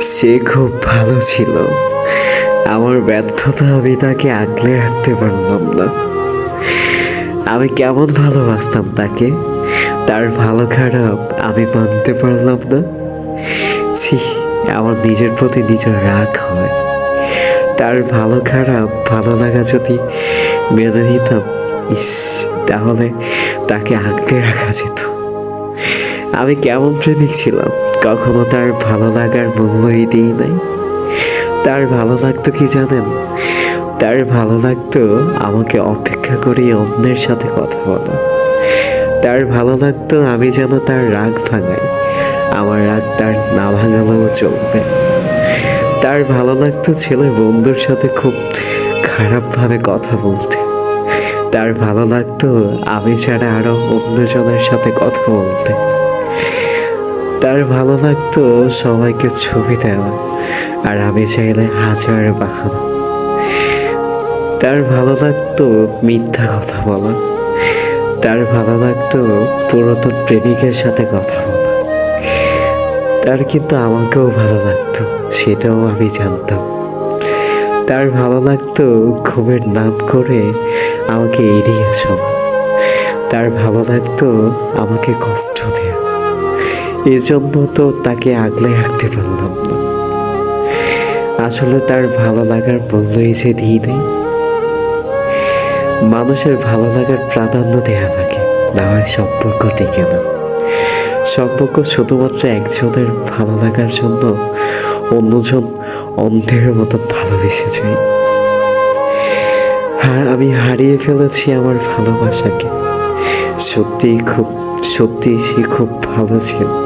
সে খুব ভালো ছিল। আমার ব্যর্থতা আমি তাকে আগলে রাখতে পারলাম না। আমি কেমন ভালোবাসতাম তাকে, তার ভালো খারাপ আমি মানতে পারলাম না। ছি, আমার নিজের প্রতি নিজের রাগ হয়। তার ভালো খারাপ ভালো লাগা যদি মেনে নিতাম, ইস, তাহলে তাকে আগলে রাখা যেত। আমি কেমন প্রেমিক ছিলাম, কখনো তার ভালো লাগার মূল্যই দিই নাই। তার ভালো লাগতো কি জানেন? তার ভালো লাগতো আমাকে অপেক্ষা করে অন্যের সাথে কথা বলা। তার ভালো লাগতো আমি যেন তার রাগ ভাঙাই, আমার রাগ তার না ভাঙালেও চলবে। তার ভালো লাগতো ছেলের বন্ধুর সাথে খুব খারাপভাবে কথা বলতে। তার ভালো লাগতো আমি ছাড়া আরো অন্যজনের সাথে কথা বলতে। তার ভালো লাগতো সবাইকে ছবি দেওয়া, আর আমি চাইলে হাজার বাহানা। তার ভালো লাগতো মিথ্যা কথা বলা। তার ভালো লাগতো পুরাতন প্রেমিকের সাথে কথা বলা। তার কিন্তু আমাকেও ভালো লাগতো, সেটাও আমি জানতাম। তার ভালো লাগতো ঘুমের নাম করে আমাকে এড়িয়ে চলা। তার ভালো লাগতো আমাকে কষ্ট দেয়া। এজন্য তো তাকে আগলে রাখতে পারলাম না। আসলে তার ভালো লাগার মূল্যই যে দিই নেই। মানুষের ভালো লাগার প্রাধান্য দেয়া লাগে, না হয় সম্পর্ক টিকে না। সম্পর্ক শুধুমাত্র একজনের ভালো লাগার জন্য অন্যজন অন্ধের মতন ভালোবেসে যায়। আর আমি হারিয়ে ফেলেছি আমার ভালোবাসাকে। সত্যি সে খুব ভালো ছিল।